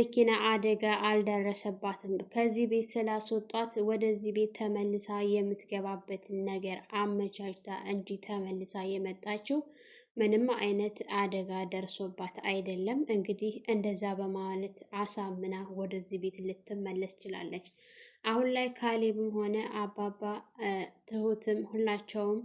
መኪና አደጋ አልደረሰባትም። ከዚህ ቤት ስላስወጧት ወደዚህ ቤት ተመልሳ የምትገባበትን ነገር አመቻችታ እንጂ ተመልሳ የመጣችው ምንም አይነት አደጋ ደርሶባት አይደለም። እንግዲህ እንደዛ በማለት አሳምና ወደዚህ ቤት ልትመለስ ችላለች። አሁን ላይ ካሌብም ሆነ አባባ ትሁትም ሁላቸውም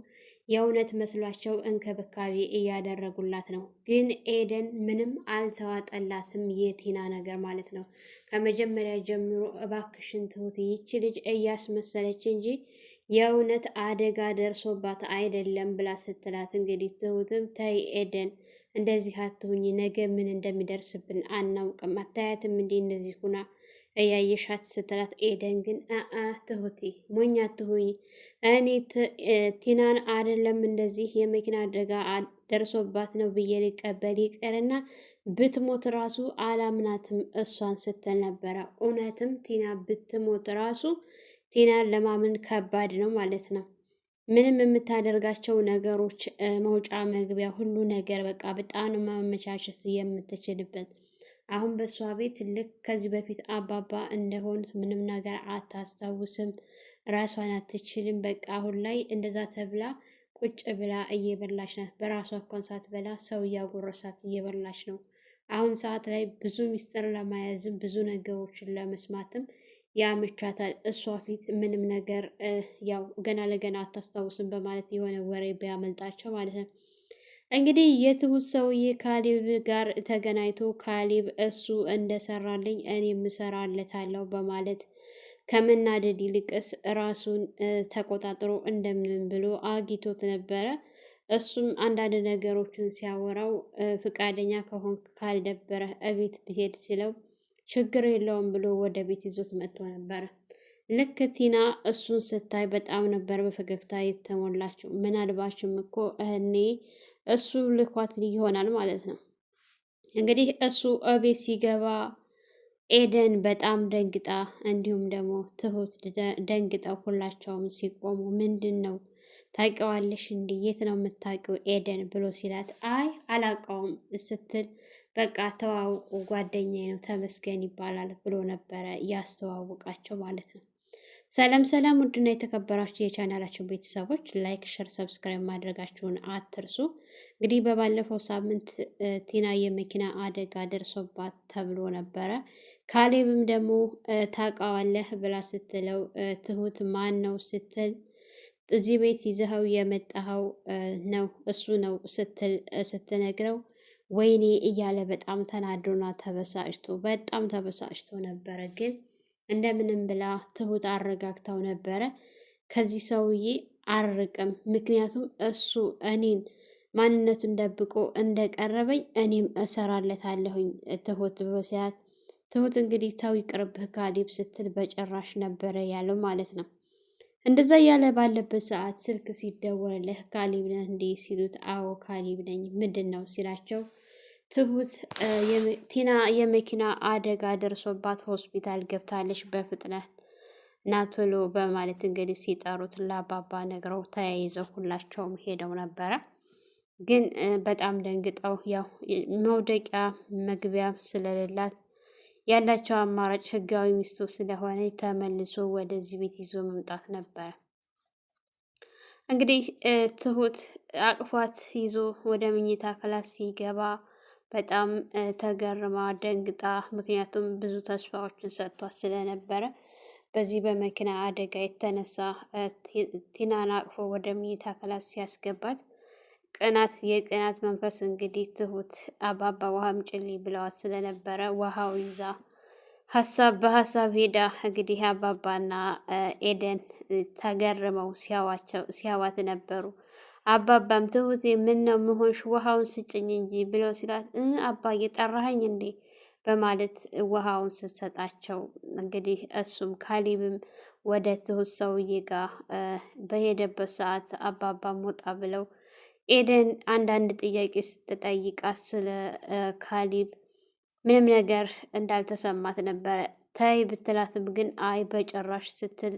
የእውነት መስሏቸው እንክብካቤ እያደረጉላት ነው። ግን ኤደን ምንም አልተዋጠላትም፣ የቲና ነገር ማለት ነው። ከመጀመሪያ ጀምሮ እባክሽን ትሁት ይቺ ልጅ እያስመሰለች እንጂ የእውነት አደጋ ደርሶባት አይደለም ብላ ስትላት፣ እንግዲህ ትሁትም ተይ ኤደን እንደዚህ አትሁኝ፣ ነገ ምን እንደሚደርስብን አናውቅም፣ አታያትም እንዴ እንደዚህ ሁና እያየሻት ስትላት፣ ኤደን ግን ትሁቴ ሞኝ አትሁኝ፣ እኔ ቲናን አይደለም እንደዚህ የመኪና አደጋ ደርሶባት ነው ብዬ ሊቀበል ይቀርና ብትሞት ራሱ አላምናትም እሷን ስትል ነበረ። እውነትም ቲና ብትሞት ራሱ ቲናን ለማመን ከባድ ነው ማለት ነው። ምንም የምታደርጋቸው ነገሮች መውጫ መግቢያ ሁሉ ነገር በቃ በጣም ማመቻቸት የምትችልበት። አሁን በእሷ ቤት ልክ ከዚህ በፊት አባባ እንደሆኑት ምንም ነገር አታስታውስም፣ ራሷን አትችልም። በቃ አሁን ላይ እንደዛ ተብላ ቁጭ ብላ እየበላች ናት። በራሷ እንኳን ሳትበላ ሰው እያጎረሳት እየበላች ነው። አሁን ሰዓት ላይ ብዙ ሚስጥር ለመያዝም ብዙ ነገሮችን ለመስማትም ያመቻታል። እሷ ፊት ምንም ነገር ያው ገና ለገና አታስታውስም በማለት የሆነ ወሬ ቢያመልጣቸው ማለት ነው። እንግዲህ የትሁት ሰውዬ ካሌብ ጋር ተገናኝቶ ካሌብ እሱ እንደሰራልኝ እኔም እሰራለታለሁ በማለት ከመናደድ ይልቅስ ራሱን ተቆጣጥሮ እንደምንም ብሎ አጊቶት ነበረ። እሱም አንዳንድ ነገሮችን ሲያወራው ፍቃደኛ ከሆንክ ካልደበረ እቤት ብሄድ ሲለው ችግር የለውም ብሎ ወደ ቤት ይዞት መጥቶ ነበረ። ልክ ቲና እሱን ስታይ በጣም ነበር በፈገግታ የተሞላችው። ምናልባችም እኮ እኔ እሱ ልኳት ይሆናል ማለት ነው። እንግዲህ እሱ እቤት ሲገባ ኤደን በጣም ደንግጣ እንዲሁም ደግሞ ትሁት ደንግጠው ሁላቸውም ሲቆሙ ምንድን ነው ታውቂዋለሽ እንዲህ የት ነው የምታውቂው ኤደን ብሎ ሲላት አይ አላውቀውም ስትል በቃ ተዋውቁ ጓደኛዬ ነው ተመስገን ይባላል ብሎ ነበረ ያስተዋውቃቸው ማለት ነው። ሰላም ሰላም፣ ውድና የተከበራችሁ የቻናላችን ቤተሰቦች ላይክ፣ ሸር፣ ሰብስክራይብ ማድረጋችሁን አትርሱ። እንግዲህ በባለፈው ሳምንት ቲና የመኪና አደጋ ደርሶባት ተብሎ ነበረ። ካሌብም ደግሞ ታውቃዋለህ ብላ ስትለው ትሁት ማን ነው ስትል እዚህ ቤት ይዘኸው የመጣኸው ነው እሱ ነው ስትነግረው ወይኔ እያለ በጣም ተናዶና በጣም ተበሳጭቶ ነበረ። ግን እንደምንም ብላ ትሁት አረጋግታው ነበረ። ከዚህ ሰውዬ አርቅም፣ ምክንያቱም እሱ እኔን ማንነቱን ደብቆ እንደቀረበኝ እኔም እሰራለታለሁኝ ትሁት ብሎ ሲያት፣ ትሁት እንግዲህ ተው ይቅርብህ ካሌብ ስትል በጭራሽ ነበረ ያለው ማለት ነው። እንደዛ እያለ ባለበት ሰዓት ስልክ ሲደወልልህ ካሌብ ነህ እንዴ ሲሉት፣ አዎ ካሌብ ነኝ፣ ምንድን ነው ሲላቸው፣ ትሁት ቲና የመኪና አደጋ ደርሶባት ሆስፒታል ገብታለች፣ በፍጥነት ና ቶሎ በማለት እንግዲህ ሲጠሩት ለአባባ ነግረው ተያይዘው ሁላቸውም ሄደው ነበረ። ግን በጣም ደንግጠው ያው መውደቂያ መግቢያ ስለሌላት ያላቸው አማራጭ ህጋዊ ሚስቱ ስለሆነ ተመልሶ ወደዚህ ቤት ይዞ መምጣት ነበረ። እንግዲህ ትሁት አቅፏት ይዞ ወደ መኝታ ክላስ ሲገባ በጣም ተገርማ ደንግጣ፣ ምክንያቱም ብዙ ተስፋዎችን ሰጥቷት ስለነበረ በዚህ በመኪና አደጋ የተነሳ ቲናን አቅፎ ወደ መኝታ ክላስ ሲያስገባት የቅናት መንፈስ እንግዲህ ትሁት አባባ ውሃ አምጪልኝ ብለዋት ስለነበረ ውሃው ይዛ በሀሳብ ሄዳ እንግዲህ አባባና ኤደን ተገርመው ሲያዋት ነበሩ። አባባም ትሁቴ ምን ነው መሆንሽ ውሃውን ስጭኝ እንጂ ብለው ሲላት አባዬ ጠራኸኝ እንዴ በማለት ውሃውን ስትሰጣቸው እንግዲህ እሱም ካሌብም ወደ ትሁት ሰውዬ ጋር በሄደበት ሰዓት አባባም ወጣ ብለው ኤደን አንዳንድ ጥያቄ ስትጠይቃት ስለ ካሌብ ምንም ነገር እንዳልተሰማት ነበረ። ታይ ብትላትም ግን አይ በጭራሽ ስትል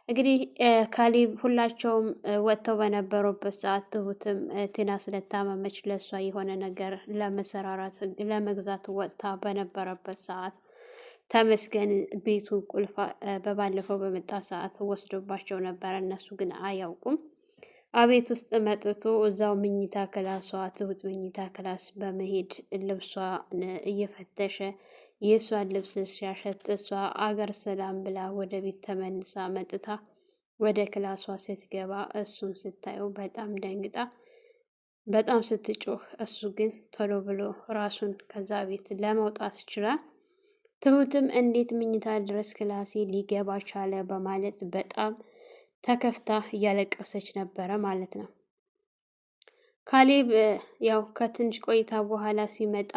እንግዲህ ካሌብ ሁላቸውም ወጥተው በነበሩበት ሰዓት ትሁትም ቲና ስለታመመች ለእሷ የሆነ ነገር ለመሰራራት ለመግዛት ወጥታ በነበረበት ሰዓት ተመስገን ቤቱ ቁልፍ በባለፈው በመጣ ሰዓት ወስዶባቸው ነበረ። እነሱ ግን አያውቁም። አቤት ውስጥ መጥቶ እዛው ምኝታ ክላሷ ትሁት ምኝታ ክላስ በመሄድ ልብሷን እየፈተሸ የእሷን ልብስ ሲያሸት እሷ አገር ሰላም ብላ ወደ ቤት ተመልሳ መጥታ ወደ ክላሷ ስትገባ እሱን ስታየው በጣም ደንግጣ በጣም ስትጮህ፣ እሱ ግን ቶሎ ብሎ ራሱን ከዛ ቤት ለመውጣት ይችላል። ትሁትም እንዴት ምኝታ ድረስ ክላሴ ሊገባ ቻለ በማለት በጣም ተከፍታ እያለቀሰች ነበረ ማለት ነው። ካሌብ ያው ከትንሽ ቆይታ በኋላ ሲመጣ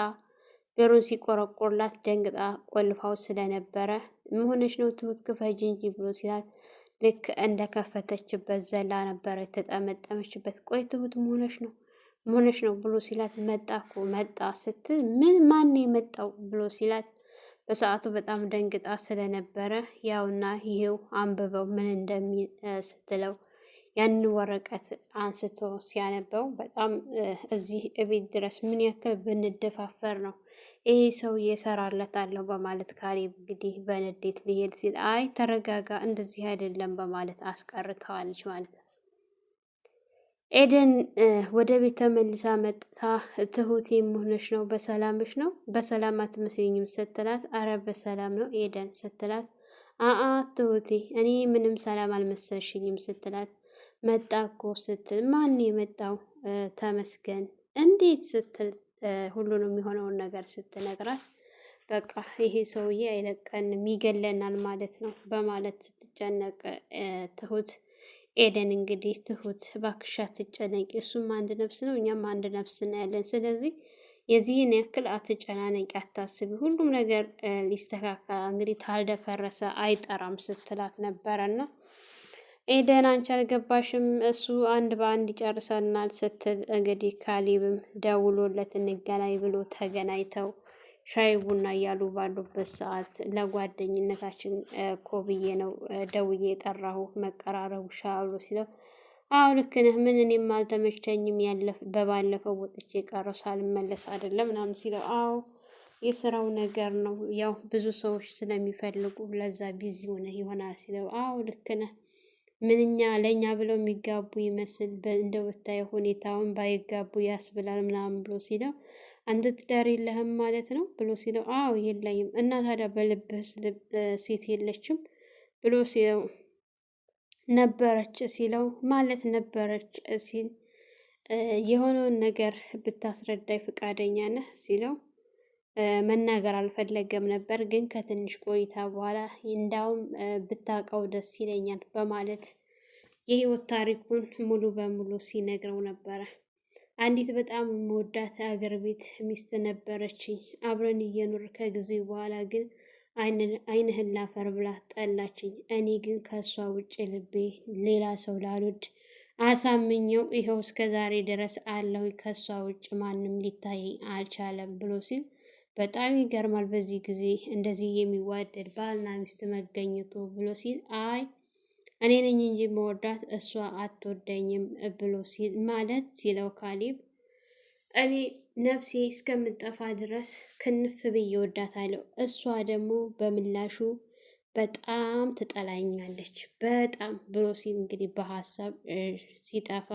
በሩን ሲቆረቆርላት ደንግጣ ቆልፋው ስለነበረ መሆነች ነው ትሁት ክፈጅ እንጂ ብሎ ሲላት ልክ እንደ ከፈተችበት ዘላ ነበረ የተጠመጠመችበት። ቆይ ትሁት መሆነች ነው ብሎ ሲላት መጣ እኮ መጣ ስትል ምን ማን የመጣው ብሎ ሲላት በሰዓቱ በጣም ደንግጣ ስለነበረ ያውና ይሄው አንብበው ምን እንደሚል ስትለው ያንን ወረቀት አንስቶ ሲያነበው በጣም እዚህ እቤት ድረስ ምን ያክል ብንደፋፈር ነው ይሄ ሰው እየሰራለታለሁ በማለት ካሌብ እንግዲህ በንዴት ሊሄድ ሲል አይ ተረጋጋ፣ እንደዚህ አይደለም በማለት አስቀርተዋለች ማለት ነው። ኤደን ወደ ቤት ተመልሳ መጥታ ትሁት የምሆነች ነው በሰላምሽ ነው በሰላም አትመስለኝም ስትላት፣ አረ በሰላም ነው ኤደን ስትላት፣ አአ ትሁቴ እኔ ምንም ሰላም አልመሰልሽኝም ስትላት፣ መጣ እኮ ስትል ማን የመጣው ተመስገን እንዴት ስትል ሁሉንም የሆነውን ነገር ስትነግራት በቃ ይሄ ሰውዬ አይለቀንም ይገለናል ማለት ነው በማለት ስትጨነቅ ትሁት ኤደን እንግዲህ ትሁት እባክሽ አትጨነቂ፣ እሱም አንድ ነፍስ ነው እኛም አንድ ነፍስ እናያለን። ስለዚህ የዚህን ያክል አትጨናነቂ፣ አታስቢ፣ ሁሉም ነገር ሊስተካከል እንግዲህ ታልደፈረሰ አይጠራም ስትላት ነበረና ኤደን አንቺ አልገባሽም፣ እሱ አንድ በአንድ ይጨርሰናል ስትል እንግዲህ ካሌብም ደውሎለት እንገናኝ ብሎ ተገናኝተው ሻይ ቡና እያሉ ባሉበት ሰዓት ለጓደኝነታችን እኮ ብዬ ነው ደውዬ የጠራሁ መቀራረቡ ሻሉ ሲለው፣ አዎ ልክ ነህ፣ ምን እኔም አልተመቸኝም በባለፈው ወጥቼ ቀረው ሳልመለስ አይደለም ምናምን ሲለው፣ አዎ የስራው ነገር ነው ያው ብዙ ሰዎች ስለሚፈልጉ ለዛ ቢዚ ሆነ ይሆናል ሲለው፣ አዎ ልክ ነህ፣ ምንኛ ለእኛ ብለው የሚጋቡ ይመስል እንደው ብታይ ሁኔታውን ባይጋቡ ያስብላል ምናምን ብሎ ሲለው፣ አንተ ትዳር የለህም ማለት ነው ብሎ ሲለው፣ አዎ የለኝም። እና ታዲያ በልብህ ሴት የለችም ብሎ ሲለው፣ ነበረች ሲለው፣ ማለት ነበረች ሲል የሆነውን ነገር ብታስረዳኝ ፈቃደኛ ነህ ሲለው፣ መናገር አልፈለገም ነበር፣ ግን ከትንሽ ቆይታ በኋላ እንዳውም ብታውቀው ደስ ይለኛል በማለት የህይወት ታሪኩን ሙሉ በሙሉ ሲነግረው ነበረ። አንዲት በጣም የምወዳት አገር ቤት ሚስት ነበረችኝ። አብረን እየኖር ከጊዜ በኋላ ግን አይንህን ላፈር ብላ ጠላችኝ። እኔ ግን ከእሷ ውጭ ልቤ ሌላ ሰው ላልወድ አሳምኘው ይኸው እስከ ዛሬ ድረስ አለው። ከእሷ ውጭ ማንም ሊታየኝ አልቻለም ብሎ ሲል በጣም ይገርማል። በዚህ ጊዜ እንደዚህ የሚዋደድ ባልና ሚስት መገኘቱ ብሎ ሲል አይ እኔ ነኝ እንጂ መወዳት እሷ አትወደኝም ብሎ ሲል ማለት ሲለው ካሌብ እኔ ነፍሴ እስከምጠፋ ድረስ ክንፍ ብዬ ወዳታለሁ፣ እሷ ደግሞ በምላሹ በጣም ትጠላኛለች በጣም ብሎ ሲል እንግዲህ በሀሳብ ሲጠፋ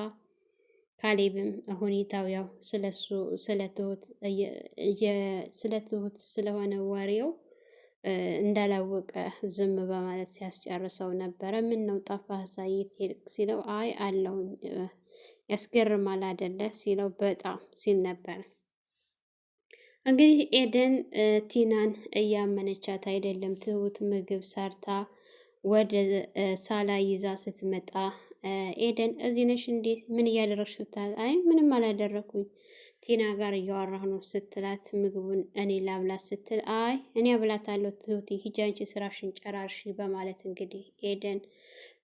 ካሌብም ሁኔታው ያው ስለ ትሁት ስለሆነ ወሬው እንዳላወቀ ዝም በማለት ሲያስጨርሰው ነበረ። ምን ነው ጠፋህ ሳይት ሄድክ ሲለው፣ አይ አለሁኝ ያስገርማል አይደለ ሲለው፣ በጣም ሲል ነበረ። እንግዲህ ኤደን ቲናን እያመነቻት አይደለም። ትሁት ምግብ ሰርታ ወደ ሳላ ይዛ ስትመጣ ኤደን እዚህ ነሽ እንዴ? ምን እያደረግሽ? አይ ምንም አላደረኩኝ ቲና ጋር እያወራሁ ነው ስትላት፣ ምግቡን እኔ ላብላት ስትል፣ አይ እኔ አብላታለሁ ትሁቴ ሂጂ አንቺ ስራሽን ጨራርሺ በማለት እንግዲህ ኤደን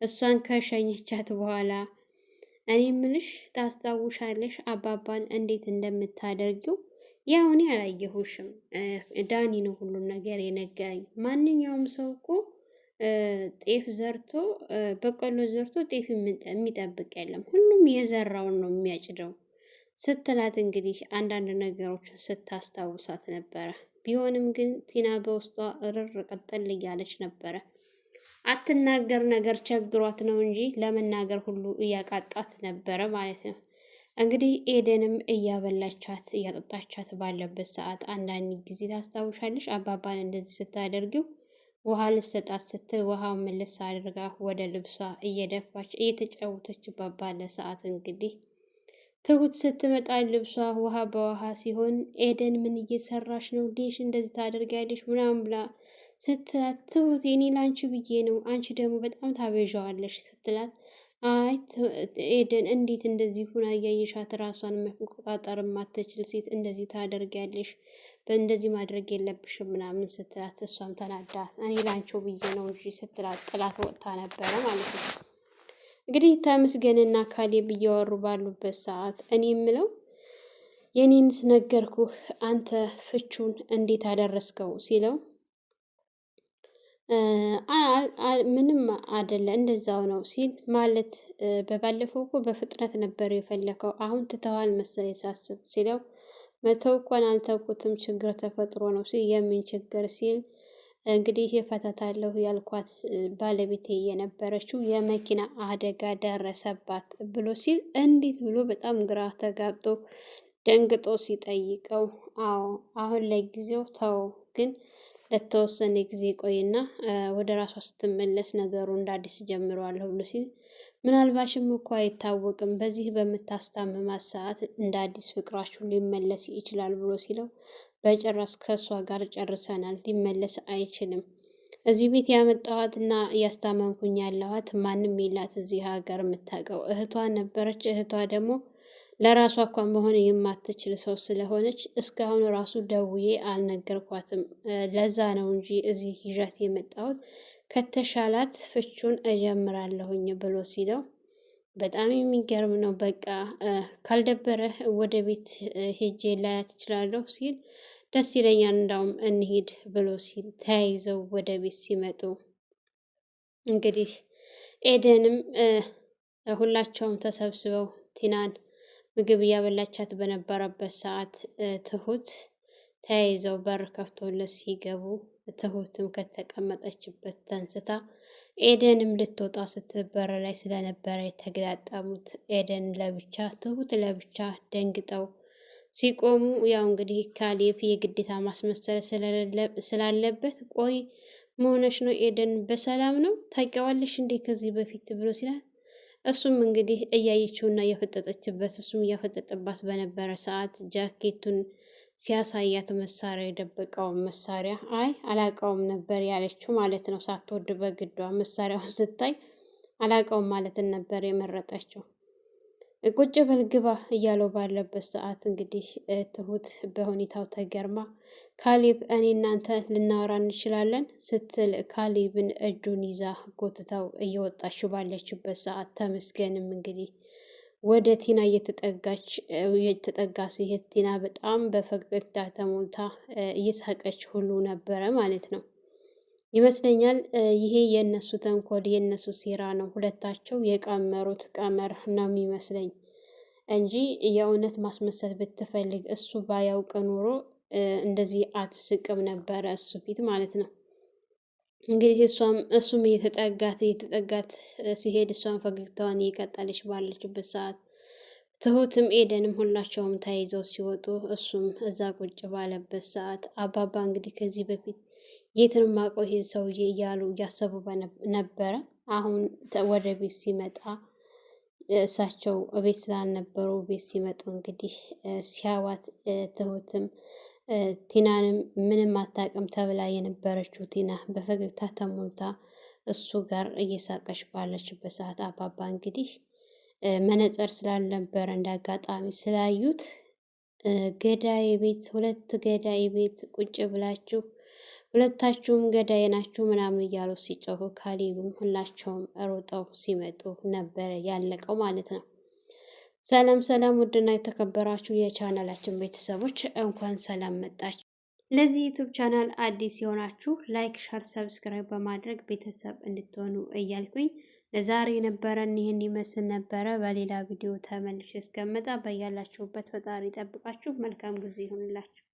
እሷን ከሸኘቻት በኋላ እኔ ምንሽ ታስታውሻለሽ አባባን እንዴት እንደምታደርጊው? ያው እኔ አላየሁሽም፣ ዳኒ ነው ሁሉም ነገር የነገረኝ። ማንኛውም ሰው እኮ ጤፍ ዘርቶ በቆሎ ዘርቶ ጤፍ የሚጠብቅ የለም፣ ሁሉም የዘራውን ነው የሚያጭደው ስትላት እንግዲህ አንዳንድ ነገሮችን ስታስታውሳት ነበረ። ቢሆንም ግን ቲና በውስጧ እርር ቀጠል እያለች ነበረ። አትናገር ነገር ቸግሯት ነው እንጂ ለመናገር ሁሉ እያቃጣት ነበረ ማለት ነው። እንግዲህ ኤደንም እያበላቻት እያጠጣቻት ባለበት ሰዓት አንዳንድ ጊዜ ታስታውሻለሽ አባባን እንደዚህ ስታደርጊው ውሃ ልሰጣት ስትል ውሃውን መልስ አድርጋ ወደ ልብሷ እየደፋች እየተጫወተችባት ባለ ሰዓት እንግዲህ ትሁት ስትመጣ ልብሷ ውሃ በውሃ ሲሆን ኤደን ምን እየሰራሽ ነው? ዲሽ እንደዚህ ታደርጊያለሽ ምናምን ብላ ስትላት ትሁት የኔ ላንቺ ብዬ ነው፣ አንቺ ደግሞ በጣም ታበዣዋለሽ ስትላት አይ ኤደን እንዴት እንደዚህ ሁና እያየሻት ራሷን መቆጣጠር የማትችል ሴት እንደዚህ ታደርጊያለሽ? በእንደዚህ ማድረግ የለብሽም ምናምን ስትላት እሷም ተናዳ እኔ ላንቺው ብዬ ነው እንጂ ስትላት ጥላት ወጥታ ነበረ ማለት ነው። እንግዲህ ተመስገንና ካሌብ እያወሩ ባሉበት ሰዓት እኔ የምለው የኔንስ ነገርኩህ አንተ ፍቹን እንዴት አደረስከው ሲለው ምንም አደለ እንደዛው ነው ሲል ማለት በባለፈው እኮ በፍጥነት ነበር የፈለከው አሁን ትተዋል መሰለኝ ሳስብ ሲለው መተው እንኳን አልተውኩትም ችግር ተፈጥሮ ነው ሲል የምን ችግር ሲል እንግዲህ እፈታታለሁ ያልኳት ባለቤቴ የነበረችው የመኪና አደጋ ደረሰባት ብሎ ሲል እንዴት ብሎ በጣም ግራ ተጋብቶ ደንግጦ ሲጠይቀው አዎ አሁን ለጊዜው ተው ግን ለተወሰነ ጊዜ ቆይና ወደ ራሷ ስትመለስ ነገሩ እንደ አዲስ ጀምረዋለሁ ብሎ ሲል ምናልባሽም እኮ አይታወቅም በዚህ በምታስታምማት ሰዓት እንደ አዲስ ፍቅራችሁ ሊመለስ ይችላል ብሎ ሲለው በጭራሽ ከእሷ ጋር ጨርሰናል፣ ሊመለስ አይችልም። እዚህ ቤት ያመጣኋትና እያስታመምኩኝ ያለኋት ማንም የላት እዚህ ሀገር የምታውቀው እህቷ ነበረች። እህቷ ደግሞ ለራሷ እንኳን መሆን የማትችል ሰው ስለሆነች እስካሁን ራሱ ደውዬ አልነገርኳትም። ለዛ ነው እንጂ እዚህ ይዣት የመጣሁት ከተሻላት ፍቹን እጀምራለሁኝ ብሎ ሲለው በጣም የሚገርም ነው። በቃ ካልደበረህ ወደ ቤት ሄጄ ላያት እችላለሁ ሲል ደስ ይለኛል እንዳውም እንሂድ ብሎ ሲል ተያይዘው ወደ ቤት ሲመጡ እንግዲህ ኤደንም ሁላቸውም ተሰብስበው ቲናን ምግብ እያበላቻት በነበረበት ሰዓት ትሁት ተያይዘው በር ከፍቶለት ሲገቡ ትሁትም ከተቀመጠችበት ተንስታ ኤደንም ልትወጣ ስትል በር ላይ ስለነበረ የተገጣጠሙት ኤደን ለብቻ ትሁት ለብቻ ደንግጠው ሲቆሙ ያው እንግዲህ ካሌብ የግዴታ ማስመሰል ስላለበት ቆይ መሆነሽ ነው ኤደን በሰላም ነው ታውቂዋለሽ እንዴ ከዚህ በፊት ብሎ ሲላል እሱም እንግዲህ እያየችውና እያፈጠጠችበት እሱም እያፈጠጠባት በነበረ ሰዓት ጃኬቱን ሲያሳያት መሳሪያ የደበቀውን መሳሪያ አይ አላውቀውም ነበር ያለችው ማለት ነው። ሳትወድ በግዷ መሳሪያውን ስታይ አላውቀውም ማለትን ነበር የመረጠችው። ቁጭ በል ግባ እያለው ባለበት ሰዓት እንግዲህ ትሁት በሁኔታው ተገርማ ካሌብ እኔ እናንተ ልናወራ እንችላለን ስትል ካሌብን እጁን ይዛ ጎትታው እየወጣች ባለችበት ሰዓት ተመስገንም እንግዲህ ወደ ቲና እየተጠጋ ሲሄድ ቲና በጣም በፈገግታ ተሞልታ እየሳቀች ሁሉ ነበረ ማለት ነው። ይመስለኛል ይሄ የእነሱ ተንኮል የእነሱ ሴራ ነው። ሁለታቸው የቀመሩት ቀመር ነው የሚመስለኝ እንጂ የእውነት ማስመሰል ብትፈልግ እሱ ባያውቅ ኖሮ እንደዚህ አትስቅም ነበረ እሱ ፊት ማለት ነው። እንግዲህ እሱም እየተጠጋት ሲሄድ እሷን ፈገግታዋን እየቀጠለች ባለችበት ሰዓት ትሁትም ኤደንም ሁላቸውም ተያይዘው ሲወጡ እሱም እዛ ቁጭ ባለበት ሰዓት አባባ እንግዲህ ከዚህ በፊት የትን ማውቀው ይሄን ሰውዬ እያሉ እያሰቡ ነበረ። አሁን ወደ ቤት ሲመጣ እሳቸው ቤት ስላልነበሩ ቤት ሲመጡ እንግዲህ ሲያዋት ትሁትም ቲናንም ምንም አታውቅም ተብላ የነበረችው ቲና በፈገግታ ተሞልታ እሱ ጋር እየሳቀች ባለችበት ሰዓት አባባ እንግዲህ መነጽር ስላልነበረ እንደ አጋጣሚ ስላዩት ገዳይ ቤት ሁለት ገዳይ ቤት ቁጭ ብላችሁ ሁለታችሁም ገዳይ ናችሁ ምናምን እያሉ ሲጮሁ ካሌብም ሁላቸውም ሮጠው ሲመጡ ነበረ ያለቀው ማለት ነው። ሰላም ሰላም! ውድና የተከበራችሁ የቻናላችን ቤተሰቦች እንኳን ሰላም መጣችሁ። ለዚህ ዩቱብ ቻናል አዲስ የሆናችሁ ላይክ፣ ሸር፣ ሰብስክራይብ በማድረግ ቤተሰብ እንድትሆኑ እያልኩኝ ለዛሬ የነበረን ይህን ይመስል ነበረ። በሌላ ቪዲዮ ተመልሼ እስከመጣ በያላችሁበት ፈጣሪ ይጠብቃችሁ። መልካም ጊዜ ይሁንላችሁ።